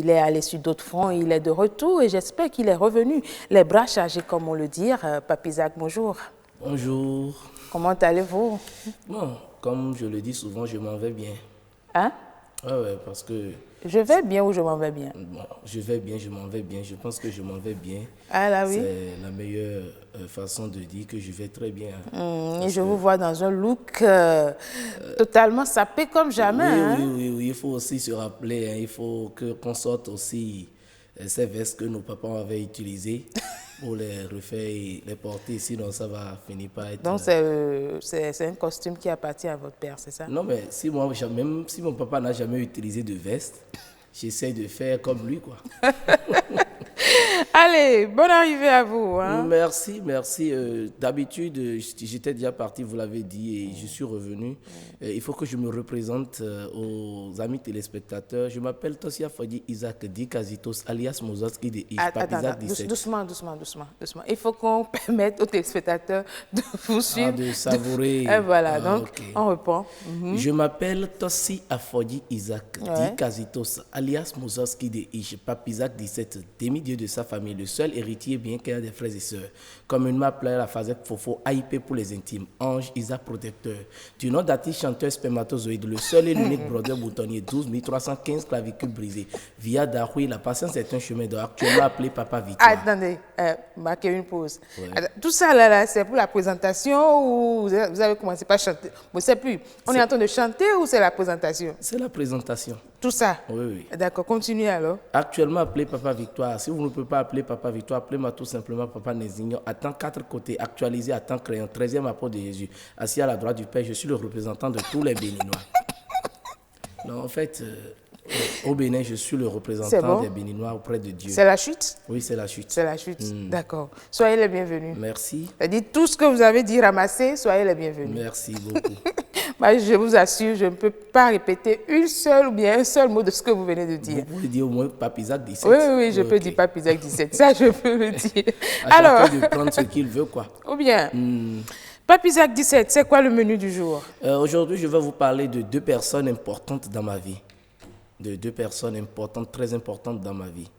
il est allé sur d'autres fronts, il est de retour et j'espère qu'il est revenu, les bras chargés comme on le dit. Pape Isaac, bonjour. Bonjour. Comment allez-vous? Bon, comme je le dis souvent, je m'en vais bien. Hein? Ouais, parce que... Je vais bien ou je m'en vais bien? Bon, je vais bien, je m'en vais bien. Je pense que je m'en vais bien. Ah là oui? C'est la meilleure façon de dire que je vais très bien. Et je vous vois dans un look totalement sapé comme jamais. Oui, il faut aussi se rappeler, hein, il faut qu'on sorte aussi ces vestes que nos papas avaient utilisées pour les refaire et les porter, sinon ça va finir par être... Donc c'est un costume qui appartient à votre père, c'est ça? Non, mais même si mon papa n'a jamais utilisé de veste, j'essaie de faire comme lui, quoi. Allez, bonne arrivée à vous. Hein? Merci. D'habitude, j'étais déjà parti, vous l'avez dit, et je suis revenu. Il faut que je me représente aux amis téléspectateurs. Je m'appelle Tosia Fodi Isaac Dikazitos, alias Mozoski de Papizac 17. Doucement. Il faut qu'on permette aux téléspectateurs de vous suivre. De savourer. Et voilà, donc okay. on reprend. Je m'appelle Tosi Afodi Isaac Dikazitos, alias Mozoski de Papizac 17, demi-dieu de sa famille, le seul héritier bien qu'il y a des frères et sœurs. Comme une m'appelait la Fazek Fofo, AIP pour les intimes, Ange Isaac protecteur. Du nom d'artiste chanteur spermatozoïde, le seul et l'unique brodeur boutonnier, 12 315 clavicules brisées. Via Dahoui, la patience est un chemin d'or, actuellement appelé Papa Victoire. Attendez, marquez une pause. Ouais. Tout ça là, c'est pour la présentation ou vous avez commencé par chanter? Je ne sais plus. On est en train de chanter ou c'est la présentation? C'est la présentation. Tout ça? Oui. D'accord, continuez alors. Actuellement appelé Papa Victoire. Si vous ne pouvez pas appeler Papa Victoire, appelez-moi tout simplement Papa Nézignon. À temps 4 côtés, actualisé à temps crayon, 13e apôtre de Jésus. Assis à la droite du Père, je suis le représentant de tous les Béninois. Non, en fait, au Bénin, je suis le représentant des Béninois auprès de Dieu. C'est la chute? Oui, c'est la chute. C'est la chute, d'accord. Soyez les bienvenus. Merci. Dites tout ce que vous avez dit, ramassez, soyez les bienvenus. Merci beaucoup. Je vous assure, je ne peux pas répéter un seul mot de ce que vous venez de dire. Vous pouvez dire au moins Pape Isaac 17. Oui, je peux dire Pape Isaac 17. Ça, je peux le dire. Alors, chacun de prendre ce qu'il veut, quoi. Ou bien, Pape Isaac 17, c'est quoi le menu du jour? Aujourd'hui, je vais vous parler de deux personnes importantes dans ma vie. De deux personnes importantes, très importantes dans ma vie.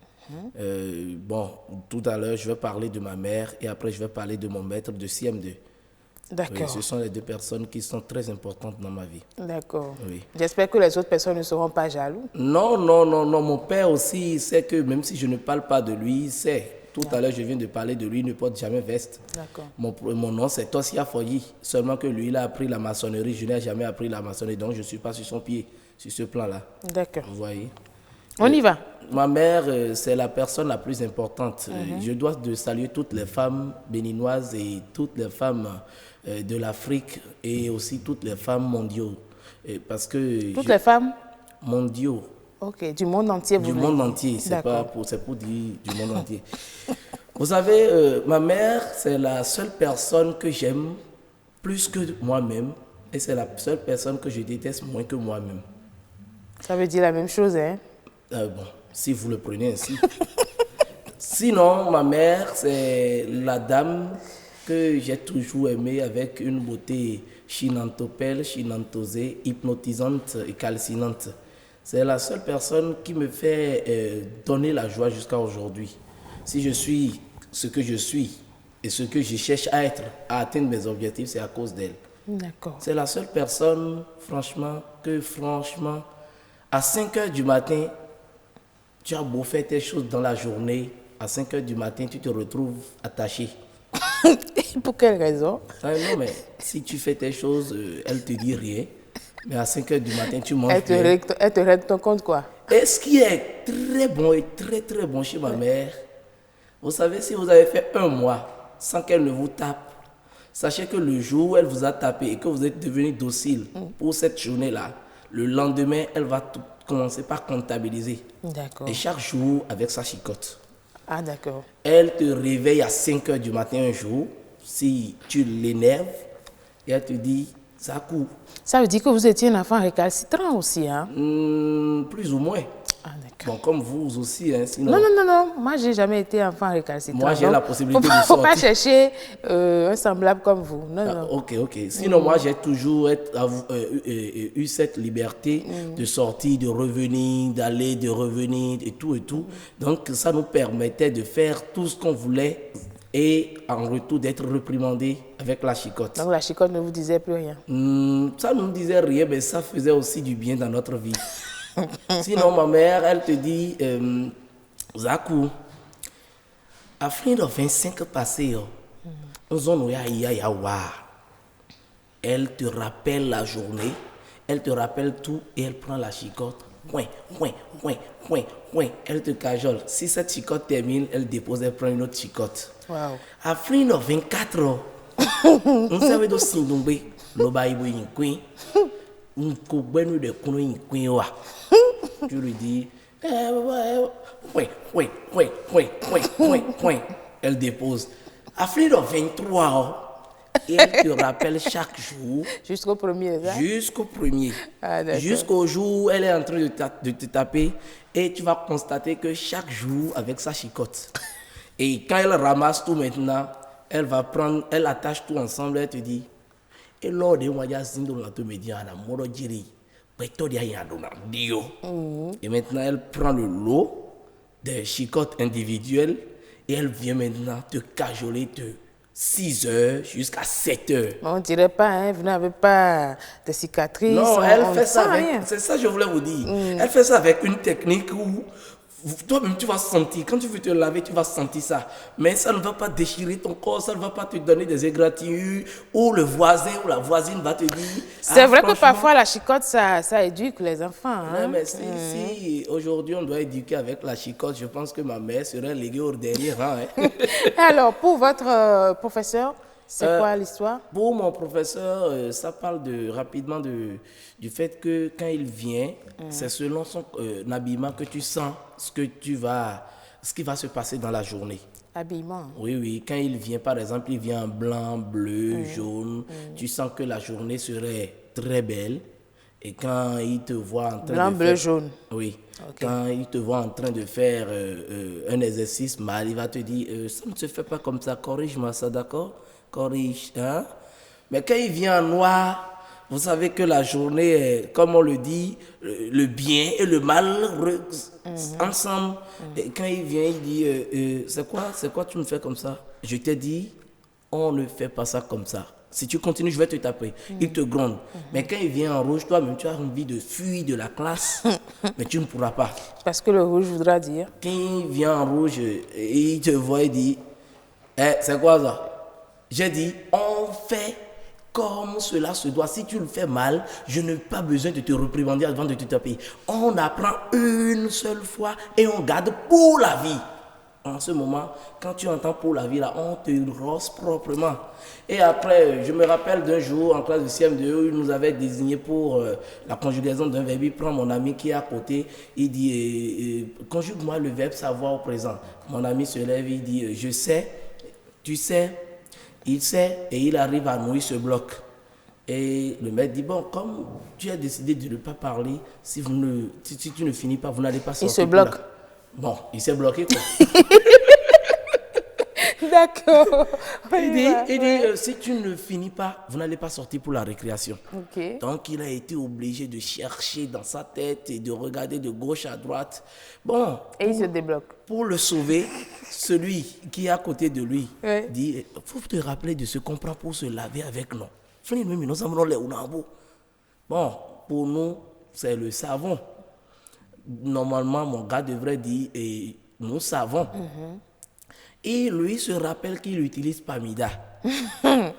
Tout à l'heure, je vais parler de ma mère et après, je vais parler de mon maître de CM2. D'accord. Oui, ce sont les deux personnes qui sont très importantes dans ma vie. D'accord. Oui. J'espère que les autres personnes ne seront pas jaloux. Non. Mon père aussi sait que même si je ne parle pas de lui, il sait. Tout à l'heure, je viens de parler de lui, il ne porte jamais veste. D'accord. Mon nom, c'est Tosia Foyi. Seulement que lui, il a appris la maçonnerie. Je n'ai jamais appris la maçonnerie, donc je ne suis pas sur son pied, sur ce plan-là. D'accord. Vous voyez? On y va. Ma mère, c'est la personne la plus importante. Je dois saluer toutes les femmes béninoises et toutes les femmes de l'Afrique et aussi toutes les femmes mondiaux. Parce que les femmes mondiaux. Ok, du monde entier. Du monde entier, c'est pour dire du monde entier. Vous savez, ma mère, c'est la seule personne que j'aime plus que moi-même et c'est la seule personne que je déteste moins que moi-même. Ça veut dire la même chose, hein? Bon, si vous le prenez ainsi. Sinon, ma mère, c'est la dame que j'ai toujours aimée avec une beauté chinantopelle, chinantosée, hypnotisante et calcinante. C'est la seule personne qui me fait donner la joie jusqu'à aujourd'hui. Si je suis ce que je suis et ce que je cherche à être, à atteindre mes objectifs, c'est à cause d'elle. D'accord. C'est la seule personne, franchement, à 5 heures du matin, tu as beau faire tes choses dans la journée, à 5 heures du matin, tu te retrouves attaché. Pour quelle raison? Non, mais si tu fais tes choses, elle te dit rien. Mais à 5 heures du matin, tu manges Elle te règle ton compte, quoi? Et ce qui est très bon et très très bon chez ma mère, vous savez, si vous avez fait 1 mois sans qu'elle ne vous tape, sachez que le jour où elle vous a tapé et que vous êtes devenu docile pour cette journée-là, le lendemain, elle va commencer par comptabiliser. D'accord. Et chaque jour avec sa chicotte. Ah, d'accord. Elle te réveille à 5 heures du matin un jour, si tu l'énerves, et elle te dit, ça court. Ça veut dire que vous étiez un enfant récalcitrant aussi, hein? Plus ou moins. Ah, d'accord. Bon, comme vous aussi, hein, sinon... Non, non, non, non. Moi, j'ai jamais été enfant récalcitrant. Moi, j'ai la possibilité de sortir. Faut pas chercher un semblable comme vous. Non, non. Ok, ok. Sinon, moi, j'ai toujours eu cette liberté de sortir, de revenir, d'aller, de revenir et tout et tout. Donc, ça nous permettait de faire tout ce qu'on voulait et en retour d'être reprimandé avec la chicotte. Donc, la chicotte ne vous disait plus rien. Ça ne nous disait rien, mais ça faisait aussi du bien dans notre vie. Sinon, ma mère, elle te dit, Zakou, à fin de 25 passés, elle te rappelle la journée, elle te rappelle tout et elle prend la chicotte. Elle te cajole. Si cette chicotte termine, elle dépose, elle prend une autre chicotte. Wow. À fin de 24 ans, on savait de Sindumbe, l'obaïbo yinkouin, un koubenu de kouno yinkouin. Tu lui dis, elle dépose. À fin de 23 ans, et elle te rappelle chaque jour. Jusqu'au premier, ça? Jusqu'au premier. Ah, jusqu'au jour où elle est en train de te taper. Et tu vas constater que chaque jour, avec sa chicotte. Et quand elle ramasse tout maintenant, elle va prendre, elle attache tout ensemble, elle te dit, et lors de moi, et maintenant, elle prend le lot des chicottes individuelles et elle vient maintenant te cajoler de 6 heures jusqu'à 7 heures. On ne dirait pas, hein, vous n'avez pas de cicatrices. Non, elle fait ça avec, rien. c'est ça que je voulais vous dire. Elle fait ça avec une technique où toi-même tu vas sentir, quand tu veux te laver, tu vas sentir ça. Mais ça ne va pas déchirer ton corps, ça ne va pas te donner des égratignures, ou le voisin ou la voisine va te dire... C'est vrai que parfois la chicotte, ça éduque les enfants. Hein? Non, mais si aujourd'hui on doit éduquer avec la chicotte, je pense que ma mère serait léguée au dernier rang. Hein. Alors, pour votre professeur, c'est quoi l'histoire? Pour mon professeur, ça parle rapidement du fait que quand il vient, c'est selon son habillement que tu sens ce qui va se passer dans la journée. Habillement. Oui, oui. Quand il vient, par exemple, il vient en blanc, bleu, jaune, tu sens que la journée serait très belle. Et quand il te voit en train blanc, de bleu, faire... jaune. Oui. Okay. Quand il te voit en train de faire un exercice mal, il va te dire, ça ne se fait pas comme ça, corrige-moi ça, d'accord? Corrige, hein? Mais quand il vient en noir, vous savez que la journée est, comme on le dit, le bien et le mal ensemble. Et quand il vient, il dit, c'est quoi tu me fais comme ça? Je t'ai dit, on ne fait pas ça comme ça. Si tu continues, je vais te taper. Il te gronde. Mais quand il vient en rouge, toi-même, tu as envie de fuir de la classe, mais tu ne pourras pas. Parce que le rouge voudra dire? Quand il vient en rouge, il te voit et dit, c'est quoi ça? J'ai dit, on fait comme cela se doit. Si tu le fais mal, je n'ai pas besoin de te réprimander avant de te taper. On apprend une seule fois et on garde pour la vie. En ce moment, quand tu entends pour la vie, là, on te rosse proprement. Et après, je me rappelle d'un jour en classe de CM2 où il nous avait désigné pour la conjugaison d'un verbe. Il prend mon ami qui est à côté, il dit, conjugue-moi le verbe savoir au présent. Mon ami se lève, il dit, je sais, tu sais. Il sait et il arrive à nouer ce bloc. Et le maître dit, bon, comme tu as décidé de ne pas parler, si tu ne finis pas, vous n'allez pas sortir. Il se bloque. Bon, il s'est bloqué quoi. D'accord. Il dit, si tu ne finis pas, vous n'allez pas sortir pour la récréation. Okay. Donc, il a été obligé de chercher dans sa tête et de regarder de gauche à droite. Bon. Et il se débloque. Pour le sauver, celui qui est à côté de lui dit, il faut te rappeler de ce qu'on prend pour se laver avec nous. Bon, pour nous, c'est le savon. Normalement, mon gars devrait dire, nous savons. Et lui se rappelle qu'il utilise Pamida.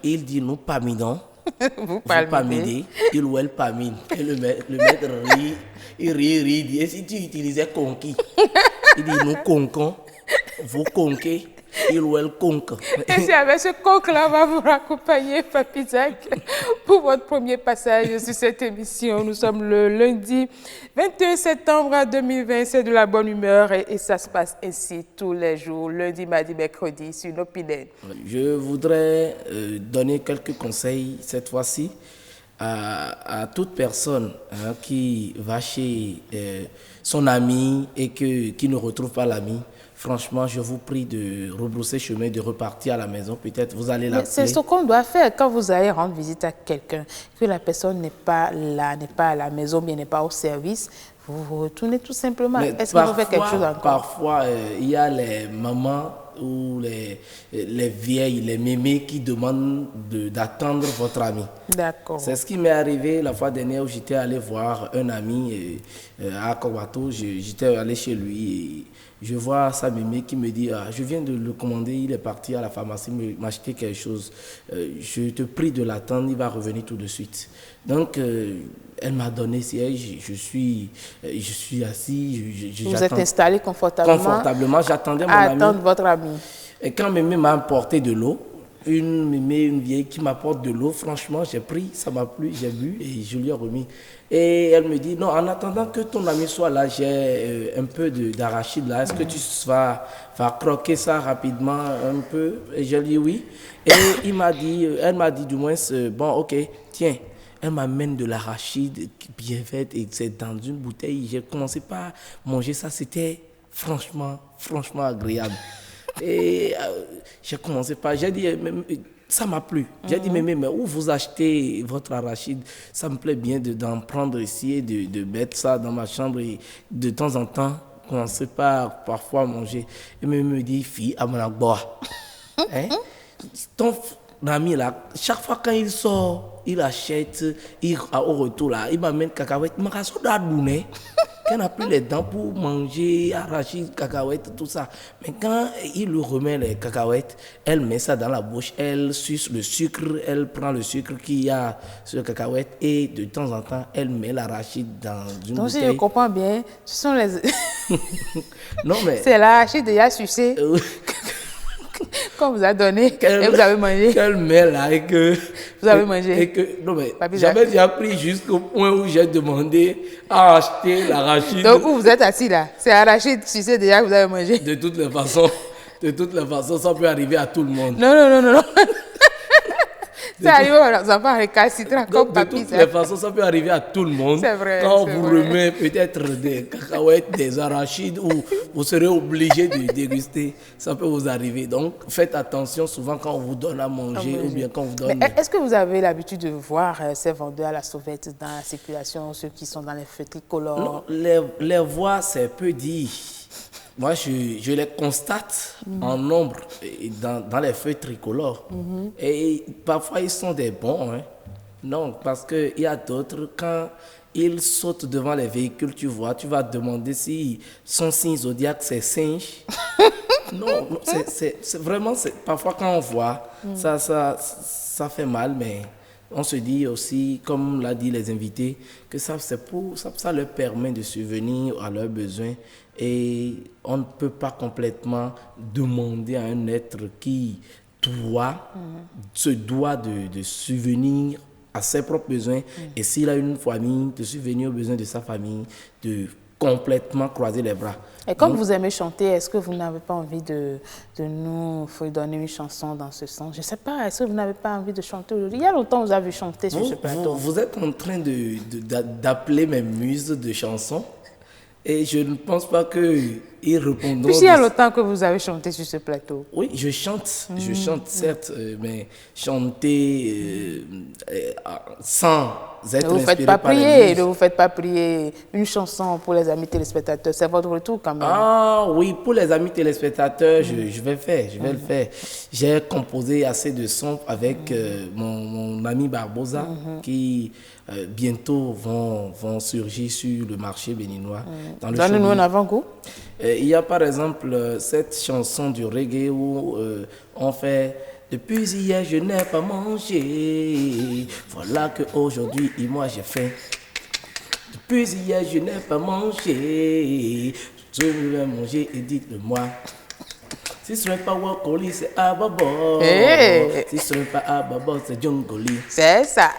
Il dit, nous pamidons. Vous palmidez. Il ou elle pamine. Et le maître rit. Il rit, il dit, et si tu utilisais conquis? Il dit, nous conquons. Vous conquez. Il ou elle conque. Et si avec ce conque-là, va vous raccompagner, Papi Zach, pour votre premier passage sur cette émission. Nous sommes le lundi 21 septembre 2020. C'est de la bonne humeur et ça se passe ainsi tous les jours, lundi, mardi, mercredi, sur nos pinèdes. Je voudrais donner quelques conseils cette fois-ci à toute personne qui va chez son ami et qui ne retrouve pas l'ami, franchement, je vous prie de rebrousser chemin, de repartir à la maison. Peut-être vous allez l'appeler. C'est ce qu'on doit faire quand vous allez rendre visite à quelqu'un, que la personne n'est pas là, n'est pas à la maison, bien n'est pas au service. Vous retournez tout simplement. Est-ce que vous faites quelque chose encore? Parfois, il y a les mamans ou les vieilles, les mémés qui demandent d'attendre votre ami. D'accord. C'est ce qui m'est arrivé la fois dernière où j'étais allé voir un ami à Kowato. J'étais allé chez lui et je vois sa mémé qui me dit je viens de le commander, il est parti à la pharmacie m'acheter quelque chose. Je te prie de l'attendre, il va revenir tout de suite. Donc, elle m'a donné siège, je suis assis. Vous êtes installé confortablement. Confortablement, j'attendais mon à ami. attendre votre ami. Et quand mémé m'a apporté de l'eau, une vieille qui m'apporte de l'eau, franchement, j'ai pris, ça m'a plu, j'ai bu et je lui ai remis. Et elle me dit, non, en attendant que ton ami soit là, j'ai un peu d'arachide là, est-ce que tu vas croquer ça rapidement un peu? Et je lui ai dit oui. Et elle m'a dit du moins, bon, ok, tiens. Elle m'amène de l'arachide bien faite et c'est dans une bouteille. J'ai commencé par manger ça, c'était franchement agréable. Et j'ai commencé par, j'ai dit, ça m'a plu. J'ai dit, mais où vous achetez votre arachide? Ça me plaît bien d'en prendre ici et de mettre ça dans ma chambre et de temps en temps, commencer par parfois manger. Et me dit, fille, à mon agboa. Hein? Ton ami là, chaque fois quand il sort, il achète, au retour là, il m'amène cacahuètes. Il m'a donné. Quand on n'a plus les dents pour manger, arachide, cacahuètes, tout ça. Mais quand il lui remet les cacahuètes, elle met ça dans la bouche, elle suce le sucre, elle prend le sucre qu'il y a sur le cacahuète et de temps en temps, elle met l'arachide dans une bouteille. Donc si je comprends bien, ce sont les... Non mais... C'est l'arachide déjà sucé. Qu'on vous a donné et vous avez mangé. Qu'elle met là et que... Vous avez mangé. Non mais j'avais déjà pris jusqu'au point où j'ai demandé à acheter l'arachide. Donc où vous êtes assis là, c'est arachide, tu sais déjà que vous avez mangé. De toutes les façons, ça peut arriver à tout le monde. Non. Ça arrive aux enfants récalcitrants comme papy. De toutes les façons, ça peut arriver à tout le monde. C'est vrai. Quand on vous remet peut-être des cacahuètes, des arachides, ou vous serez obligé de déguster, ça peut vous arriver. Donc, faites attention souvent quand on vous donne à manger ou bien quand on vous donne... Mais est-ce que vous avez l'habitude de voir ces vendeurs à la sauvette dans la circulation, ceux qui sont dans les feux tricolores? Non, les voir, c'est peu dit. Moi, je les constate en nombre dans les feuilles tricolores. Et parfois, ils sont des bons. Hein. Non, parce qu'il y a d'autres, quand ils sautent devant les véhicules, tu vas demander si son signe zodiaque, c'est singe. Non, c'est vraiment... Parfois, quand on voit, ça fait mal, mais... On se dit aussi, comme l'a dit les invités, que ça leur permet de subvenir à leurs besoins et on ne peut pas complètement demander à un être qui se doit de subvenir à ses propres besoins et s'il a une famille, de subvenir aux besoins de sa famille, de complètement croiser les bras. Et comme vous aimez chanter, est-ce que vous n'avez pas envie de nous donner une chanson dans ce sens? Je ne sais pas, est-ce que vous n'avez pas envie de chanter aujourd'hui? Il y a longtemps que vous avez chanté sur ce plateau. Vous êtes en train d'appeler mes muses de chansons et je ne pense pas qu'ils répondront. Puis il y a longtemps que vous avez chanté sur ce plateau. Oui, je chante certes, mais chanter sans être inspiré par les muses. Ne vous faites pas prier une chanson pour les amis téléspectateurs, c'est votre retour quand même. Ah oui, pour les amis téléspectateurs, je vais le faire, le faire. J'ai composé assez de sons avec mon ami Barbosa qui bientôt vont surgir sur le marché béninois. Donnez-nous un avant-goût. Il y a par exemple cette chanson du reggae où on fait « Depuis hier je n'ai pas mangé, voilà qu'aujourd'hui moi j'ai faim. Depuis hier je n'ai pas mangé, je vais manger et dites-le-moi. Si ce n'est pas Wakoli, c'est Ababo. Si ce n'est pas Ababo, c'est Djongoli. C'est ça.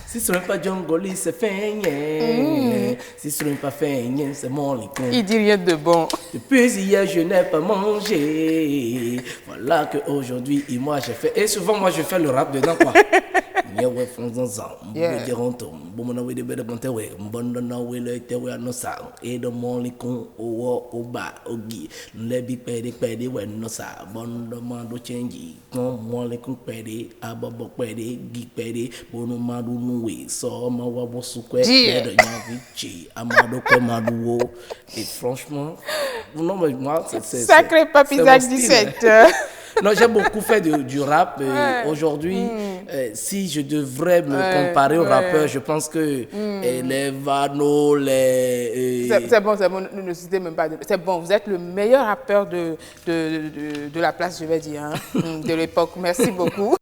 Si ce n'est pas Djongoli, c'est Feigné. Si ce n'est pas Feigné, c'est Molikon. Il dit rien de bon. Depuis hier, je n'ai pas mangé. Voilà qu'aujourd'hui, moi, j'ai fait. Et souvent, moi, je fais le rap dedans, quoi. Yeah, ouais, François, Yeah. et de mon licon au bas, au gui, les big pédé, ouais, no sa, bon demande au changi, non, mon licon pédé, ababo pédé, geek pédé, bon madu noui, so ma wabo souquet, Yeah. de Yavichi, amado komadouo, et franchement, non, mais moi, Sacré Papi c'est Zach mon style, 17. hein. Non, j'ai beaucoup fait du rap. Ouais. Aujourd'hui, si je devrais me comparer aux rappeurs, je pense que les Vano, C'est bon, ne citez même pas. C'est bon, vous êtes le meilleur rappeur de la place, je vais dire, hein, de l'époque. Merci beaucoup.